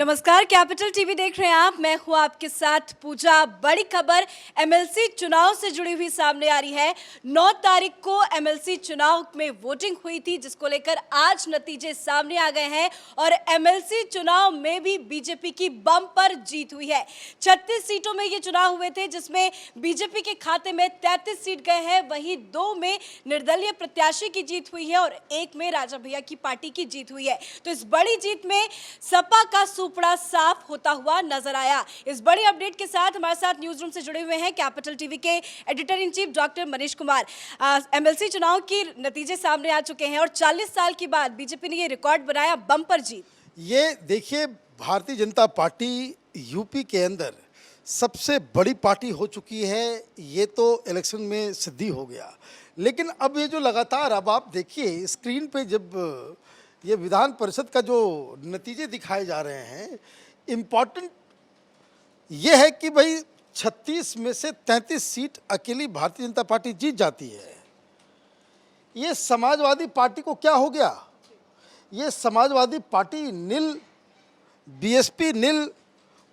नमस्कार, capital TV देख रहे हैं आप। मैं हूं आपके साथ पूजा। बड़ी खबर एमएलसी चुनाव से जुड़ी हुई सामने आ रही है। 9 तारीख को एमएलसी चुनाव में वोटिंग हुई थी, जिसको लेकर आज नतीजे सामने आ गए हैं और एमएलसी चुनाव में भी बीजेपी की बम्पर जीत हुई है। 36 सीटों में ये चुनाव हुए थे, जिसमें बीजेपी के खाते में 33 सीट गए हैं। वहीं 2 में निर्दलीय प्रत्याशी की जीत हुई है और 1 में राजा भैया की पार्टी की जीत हुई है। तो इस बड़ी जीत में सपा का सुपड़ा साफ होता हुआ नजर आया। इस बड़ी अपडेट के साथ हमारे साथ न्यूज रूम से जुड़े हुए हैं कैपिटल टीवी के editor in chief doctor Manish Kumar. MLC चुनाव के नतीजे सामने आ चुके हैं और 40 साल के बाद बीजेपी ने ये रिकॉर्ड बनाया, बम्पर जीत। ये देखिए, भारतीय जनता पार्टी यूपी के अंदर सबसे बड़ी पार्टी हो चुकी है। ये तो इलेक्शन में सिद्धि हो गया, लेकिन अब ये जो लगातार, अब आप देखिए स्क्रीन पे जब ये विधान परिषद का जो नतीजे दिखाए जा रहे हैं, इम्पॉर्टेंट ये है कि भाई 36 में से 33 सीट अकेली भारतीय जनता पार्टी जीत जाती है। ये समाजवादी पार्टी को क्या हो गया? ये समाजवादी पार्टी नील, बीएसपी नील,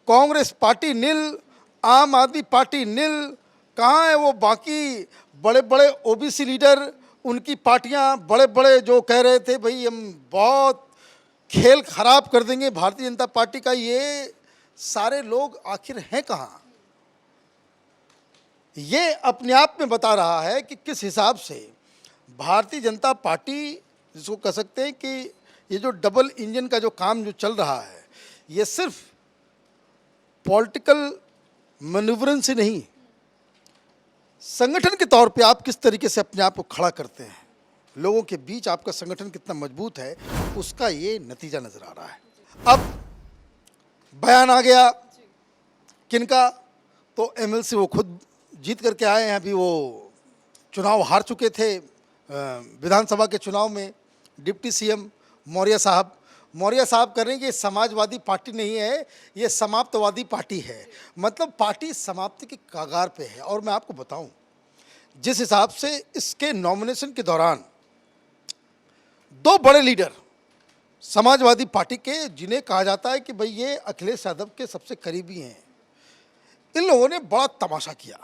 कांग्रेस पार्टी नील, आम आदमी पार्टी नील। कहाँ है वो बाकी बड़े बड़े ओबीसी लीडर, उनकी पार्टियां, बड़े बड़े जो कह रहे थे भाई हम बहुत खेल खराब कर देंगे भारतीय जनता पार्टी का, ये सारे लोग आखिर हैं कहाँ? ये अपने आप में बता रहा है कि किस हिसाब से भारतीय जनता पार्टी, जिसको कह सकते हैं कि ये जो डबल इंजन का जो काम जो चल रहा है, ये सिर्फ पॉलिटिकल मैन्यूवरिंग से नहीं, संगठन के तौर पे आप किस तरीके से अपने आप को खड़ा करते हैं, लोगों के बीच आपका संगठन कितना मजबूत है, उसका ये नतीजा नजर आ रहा है। अब बयान आ गया किनका, तो एमएलसी वो खुद जीत करके आए हैं। अभी वो चुनाव हार चुके थे विधानसभा के चुनाव में। डिप्टी सीएम मौर्य साहब कर रहे हैं कि समाजवादी पार्टी नहीं है, ये समाप्तवादी पार्टी है। मतलब पार्टी समाप्ति के कगार पे है। और मैं आपको बताऊं, जिस हिसाब से इसके नॉमिनेशन के दौरान 2 बड़े लीडर समाजवादी पार्टी के, जिन्हें कहा जाता है कि भाई ये अखिलेश यादव के सबसे करीबी हैं, इन लोगों ने बड़ा तमाशा किया।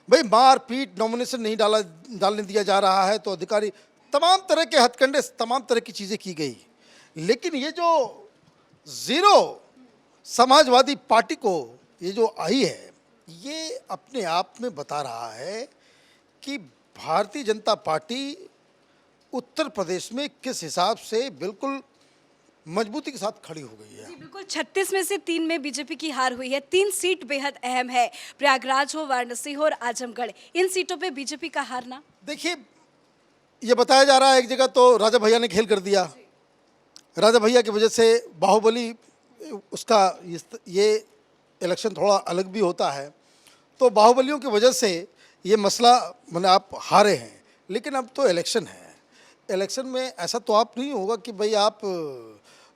भाई मार पीट, नॉमिनेशन नहीं डालने दिया जा रहा है, तो अधिकारी, तमाम तरह के हथकंडे, तमाम तरह की चीज़ें की गई। लेकिन ये जो जीरो समाजवादी पार्टी को ये जो आई है, ये अपने आप में बता रहा है कि भारतीय जनता पार्टी उत्तर प्रदेश में किस हिसाब से बिल्कुल मजबूती के साथ खड़ी हो गई है। जी बिल्कुल, 36 में से 3 में बीजेपी की हार हुई है। 3 सीट बेहद अहम है, प्रयागराज हो, वाराणसी हो और आजमगढ़। इन सीटों पे बीजेपी का हारना, देखिए ये बताया जा रहा है, एक जगह तो राजा भैया ने खेल कर दिया। राजा भैया की वजह से बाहुबली, उसका ये इलेक्शन थोड़ा अलग भी होता है, तो बाहुबलियों की वजह से ये मसला, मतलब आप हारे हैं। लेकिन अब तो इलेक्शन है, इलेक्शन में ऐसा तो आप नहीं होगा कि भाई आप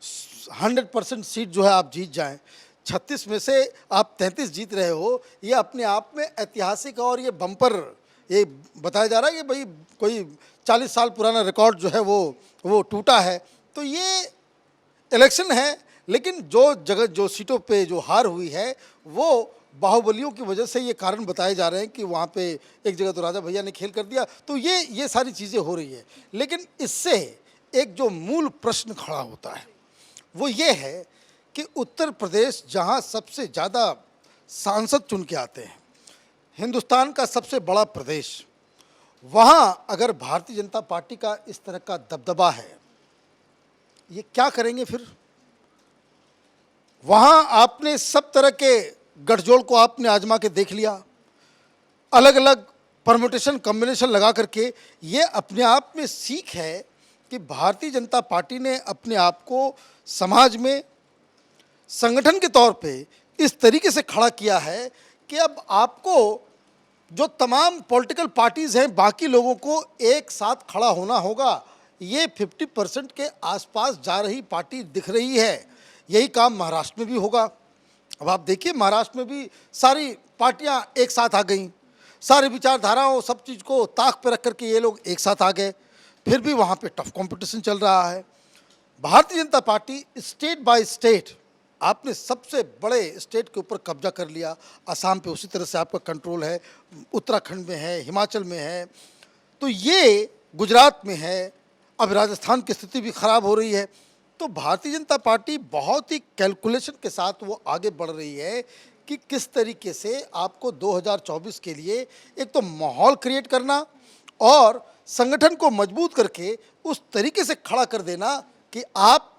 100% सीट जो है आप जीत जाएं। 36 में से आप 33 जीत रहे हो, ये अपने आप में ऐतिहासिक और ये बम्पर, ये बताया जा रहा है कि भाई कोई 40 साल पुराना रिकॉर्ड जो है वो टूटा है। तो ये इलेक्शन है, लेकिन जो जगह, जो सीटों पे जो हार हुई है, वो बाहुबलियों की वजह से ये कारण बताए जा रहे हैं कि वहाँ पे एक जगह तो राजा भैया ने खेल कर दिया। तो ये सारी चीज़ें हो रही है। लेकिन इससे एक जो मूल प्रश्न खड़ा होता है वो ये है कि उत्तर प्रदेश, जहाँ सबसे ज़्यादा सांसद चुन के आते हैं, हिंदुस्तान का सबसे बड़ा प्रदेश, वहाँ अगर भारतीय जनता पार्टी का इस तरह का दबदबा है, ये क्या करेंगे फिर? वहाँ आपने सब तरह के गठजोड़ को आपने आजमा के देख लिया, अलग अलग परम्यूटेशन कॉम्बिनेशन लगा करके। ये अपने आप में सीख है कि भारतीय जनता पार्टी ने अपने आप को समाज में संगठन के तौर पे इस तरीके से खड़ा किया है कि अब आपको जो तमाम पॉलिटिकल पार्टीज़ हैं, बाकी लोगों को एक साथ खड़ा होना होगा। ये 50% के आसपास जा रही पार्टी दिख रही है। यही काम महाराष्ट्र में भी होगा। अब आप देखिए, महाराष्ट्र में भी सारी पार्टियां एक साथ आ गईं, सारी विचारधाराओं, सब चीज़ को ताक पर रख करके ये लोग एक साथ आ गए। फिर भी वहाँ पे टफ कंपटीशन चल रहा है। Bharatiya Janata party state by state आपने सबसे बड़े स्टेट के ऊपर कब्जा कर लिया। असम पे उसी तरह से आपका कंट्रोल है, उत्तराखंड में है, हिमाचल में है, तो ये गुजरात में है, अब राजस्थान की स्थिति भी खराब हो रही है। तो भारतीय जनता पार्टी बहुत ही कैलकुलेशन के साथ वो आगे बढ़ रही है कि किस तरीके से आपको 2024 के लिए एक तो माहौल क्रिएट करना और संगठन को मजबूत करके उस तरीके से खड़ा कर देना कि आप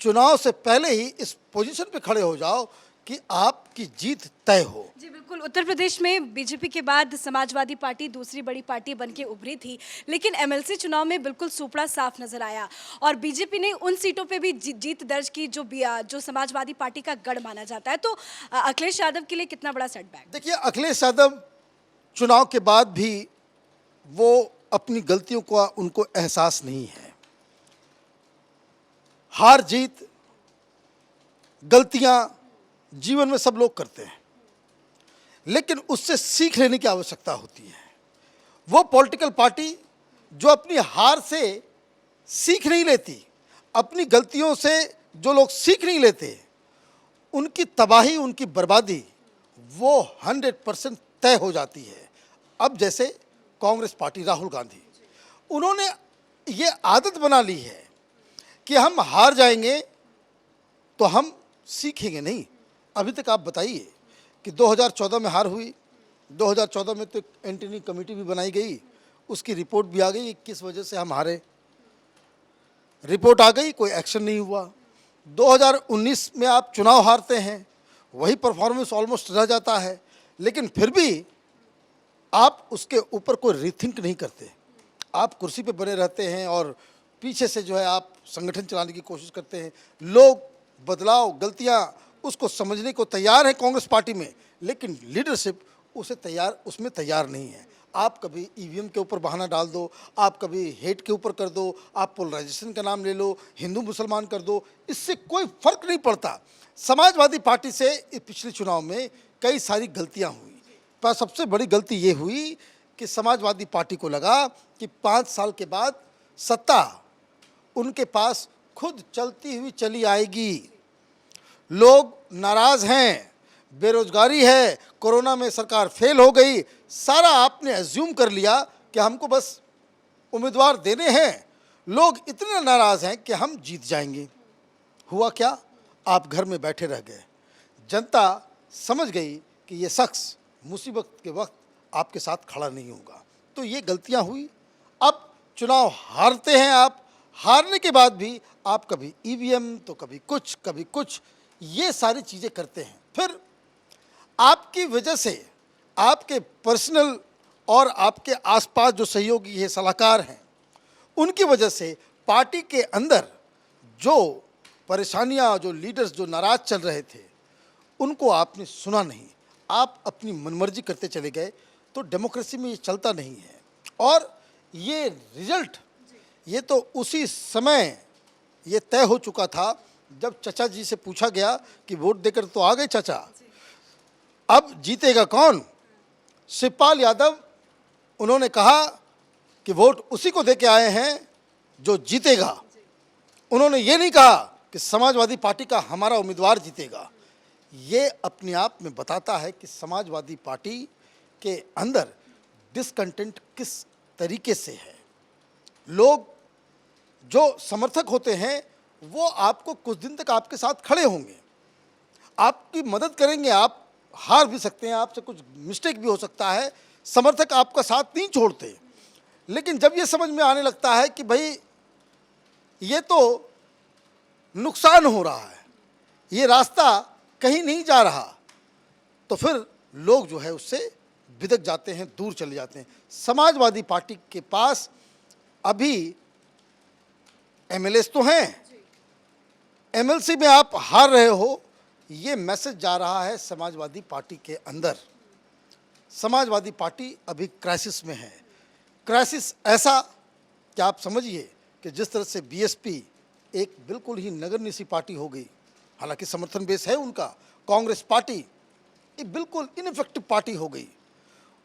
चुनाव से पहले ही इस पोजीशन पे खड़े हो जाओ कि आपकी जीत तय हो। जी बिल्कुल, उत्तर प्रदेश में बीजेपी के बाद समाजवादी पार्टी दूसरी बड़ी पार्टी बन के उभरी थी, लेकिन एमएलसी चुनाव में बिल्कुल सुपड़ा साफ नजर आया और बीजेपी ने उन सीटों पे भी जीत दर्ज की जो समाजवादी पार्टी का गढ़ माना जाता है। तो अखिलेश यादव के लिए कितना बड़ा सेटबैक? देखिए, अखिलेश यादव चुनाव के बाद भी वो अपनी गलतियों का उनको एहसास नहीं है। हार जीत, गलतियां जीवन में सब लोग करते हैं, लेकिन उससे सीख लेने की आवश्यकता होती है। वो पॉलिटिकल पार्टी जो अपनी हार से सीख नहीं लेती, अपनी गलतियों से जो लोग सीख नहीं लेते, उनकी तबाही, उनकी बर्बादी वो 100% तय हो जाती है। अब जैसे कांग्रेस पार्टी, राहुल गांधी, उन्होंने ये आदत बना ली है कि हम हार जाएंगे तो हम सीखेंगे नहीं। अभी तक आप बताइए कि 2014 में हार हुई, 2014 में तो एंटनी कमेटी भी बनाई गई, उसकी रिपोर्ट भी आ गई किस वजह से हम हारे। रिपोर्ट आ गई, कोई एक्शन नहीं हुआ। 2019 में आप चुनाव हारते हैं, वही परफॉर्मेंस ऑलमोस्ट रह जाता है, लेकिन फिर भी आप उसके ऊपर कोई रीथिंक नहीं करते। आप कुर्सी पे बने रहते हैं और पीछे से जो है आप संगठन चलाने की कोशिश करते हैं। लोग बदलाव, गलतियां उसको समझने को तैयार है कांग्रेस पार्टी में, लेकिन लीडरशिप उसमें तैयार नहीं है। आप कभी ईवीएम के ऊपर बहाना डाल दो, आप कभी हेट के ऊपर कर दो, आप पोलराइजेशन का नाम ले लो, हिंदू मुसलमान कर दो, इससे कोई फर्क नहीं पड़ता। समाजवादी पार्टी से पिछले चुनाव में कई सारी गलतियां हुई, पर सबसे बड़ी गलती ये हुई कि समाजवादी पार्टी को लगा कि 5 साल के बाद सत्ता उनके पास खुद चलती हुई चली आएगी। लोग नाराज हैं, बेरोजगारी है, कोरोना में सरकार फेल हो गई, सारा आपने एज्यूम कर लिया कि हमको बस उम्मीदवार देने हैं। लोग इतने नाराज हैं कि हम जीत जाएंगे। हुआ क्या? आप घर में बैठे रह गए। जनता समझ गई कि ये शख्स मुसीबत के वक्त आपके साथ खड़ा नहीं होगा। तो ये गलतियां हुई। अब चुनाव हारते हैं आप, हारने के बाद भी आप कभी ईवीएम तो कभी कुछ ये सारी चीज़ें करते हैं। फिर आपकी वजह से आपके पर्सनल और आपके आसपास जो सहयोगी है, सलाहकार हैं, उनकी वजह से पार्टी के अंदर जो परेशानियां, जो लीडर्स जो नाराज चल रहे थे, उनको आपने सुना नहीं। आप अपनी मनमर्जी करते चले गए। तो डेमोक्रेसी में ये चलता नहीं है। और ये रिजल्ट ये तो उसी समय ये तय हो चुका था जब चचा जी से पूछा गया कि वोट देकर तो आ गए चचा, अब जीतेगा कौन? शिवपाल यादव, उन्होंने कहा कि वोट उसी को देके आए हैं जो जीतेगा। उन्होंने ये नहीं कहा कि समाजवादी पार्टी का हमारा उम्मीदवार जीतेगा। ये अपने आप में बताता है कि समाजवादी पार्टी के अंदर डिसकंटेंट किस तरीके से है। लोग जो समर्थक होते हैं वो आपको कुछ दिन तक आपके साथ खड़े होंगे, आपकी मदद करेंगे। आप हार भी सकते हैं, आपसे कुछ मिस्टेक भी हो सकता है, समर्थक आपका साथ नहीं छोड़ते। लेकिन जब ये समझ में आने लगता है कि भाई ये तो नुकसान हो रहा है, ये रास्ता कहीं नहीं जा रहा, तो फिर लोग जो है उससे बिदक जाते हैं, दूर चले जाते हैं। समाजवादी पार्टी के पास अभी एमएलएस तो हैं, एमएलसी में आप हार रहे हो, ये मैसेज जा रहा है समाजवादी पार्टी के अंदर। समाजवादी पार्टी अभी क्राइसिस में है। क्राइसिस ऐसा कि आप समझिए कि जिस तरह से बीएसपी एक बिल्कुल ही नगण्य सी पार्टी हो गई, हालांकि समर्थन बेस है उनका, कांग्रेस पार्टी एक बिल्कुल इनइफेक्टिव पार्टी हो गई।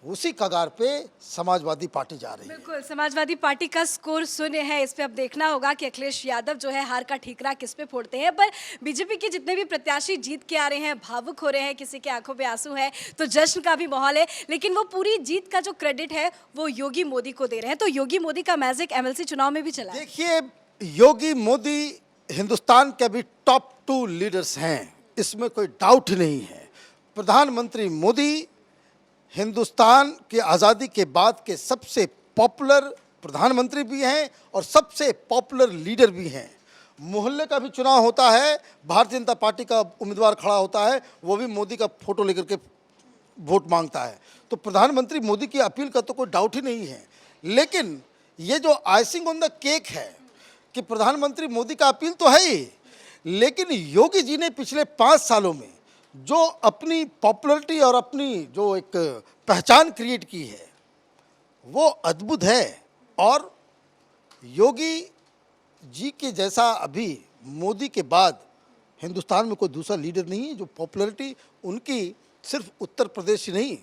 उसी कगार पे समाजवादी पार्टी जा रही है। बिल्कुल, समाजवादी पार्टी का स्कोर शून्य है। इस पे अब देखना होगा कि अखिलेश यादव जो है हार का ठीकरा किस पे फोड़ते हैं। पर बीजेपी के जितने भी प्रत्याशी जीत के आ रहे हैं, भावुक हो रहे हैं, किसी के आंखों पे आंसू है, तो जश्न का भी माहौल है। लेकिन वो पूरी जीत का जो क्रेडिट है वो योगी मोदी को दे रहे हैं। तो योगी मोदी का मैजिक एमएलसी चुनाव में भी चला है। देखिए, योगी मोदी हिंदुस्तान के अभी टॉप 2 लीडर्स हैं, इसमें कोई डाउट ही नहीं है। प्रधानमंत्री मोदी हिंदुस्तान की आज़ादी के बाद के सबसे पॉपुलर प्रधानमंत्री भी हैं और सबसे पॉपुलर लीडर भी हैं। मोहल्ले का भी चुनाव होता है, भारतीय जनता पार्टी का उम्मीदवार खड़ा होता है, वो भी मोदी का फोटो लेकर के वोट मांगता है। तो प्रधानमंत्री मोदी की अपील का तो कोई डाउट ही नहीं है। लेकिन ये जो आइसिंग ऑन द केक है कि प्रधानमंत्री मोदी का अपील तो है ही, लेकिन योगी जी ने पिछले 5 सालों में जो अपनी पॉपुलैरिटी और अपनी जो एक पहचान क्रिएट की है वो अद्भुत है। और योगी जी के जैसा अभी मोदी के बाद हिंदुस्तान में कोई दूसरा लीडर नहीं है जो पॉपुलैरिटी उनकी सिर्फ उत्तर प्रदेश ही नहीं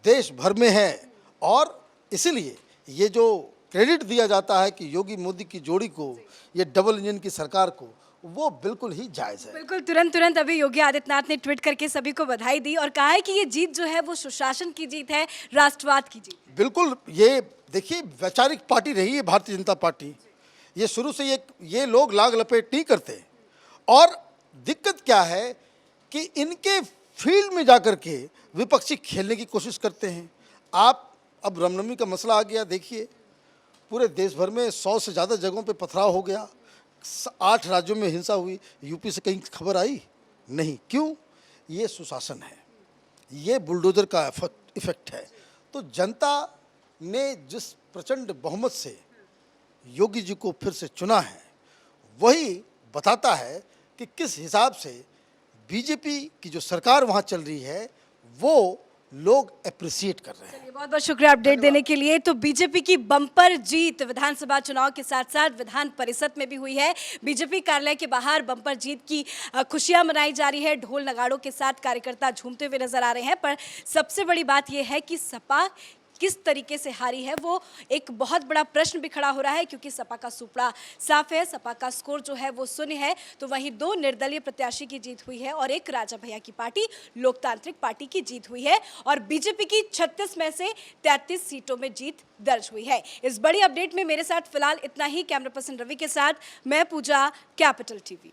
देश भर में है। और इसीलिए ये जो क्रेडिट दिया जाता है कि योगी मोदी की जोड़ी को, ये डबल इंजन की सरकार को, वो बिल्कुल ही जायज़ है। बिल्कुल, तुरंत अभी योगी आदित्यनाथ ने ट्वीट करके सभी को बधाई दी और कहा है कि ये जीत जो है वो सुशासन की जीत है, राष्ट्रवाद की जीत। बिल्कुल, ये देखिए वैचारिक पार्टी रही है भारतीय जनता पार्टी। ये शुरू से ये लोग लाग लपेट नहीं करते। और दिक्कत क्या है कि इनके फील्ड में जाकर के विपक्षी खेलने की कोशिश करते हैं। आप अब रामनवमी का मसला आ गया, देखिए पूरे देश भर में 100 से ज़्यादा जगहों पे पथराव हो गया, 8 राज्यों में हिंसा हुई। यूपी से कहीं खबर आई नहीं। क्यों? ये सुशासन है, ये बुलडोजर का इफेक्ट है। तो जनता ने जिस प्रचंड बहुमत से योगी जी को फिर से चुना है, वही बताता है कि किस हिसाब से बीजेपी की जो सरकार वहाँ चल रही है वो लोग अप्रिशिएट कर रहे हैं। चलिए, बहुत बहुत शुक्रिया अपडेट देने के लिए। तो बीजेपी की बम्पर जीत विधानसभा चुनाव के साथ साथ विधान परिषद में भी हुई है। बीजेपी कार्यालय के बाहर बम्पर जीत की खुशियां मनाई जा रही है। ढोल नगाड़ों के साथ कार्यकर्ता झूमते हुए नजर आ रहे हैं। पर सबसे बड़ी बात यह है कि सपा किस तरीके से हारी है, वो एक बहुत बड़ा प्रश्न भी खड़ा हो रहा है, क्योंकि सपा का सुपड़ा साफ है। सपा का स्कोर जो है वो शून्य है। तो वहीं 2 निर्दलीय प्रत्याशी की जीत हुई है और एक राजा भैया की पार्टी लोकतांत्रिक पार्टी की जीत हुई है। और बीजेपी की 36 में से 33 सीटों में जीत दर्ज हुई है। इस बड़ी अपडेट में मेरे साथ फिलहाल इतना ही। कैमरा पर्सन रवि के साथ मैं पूजा, कैपिटल टीवी।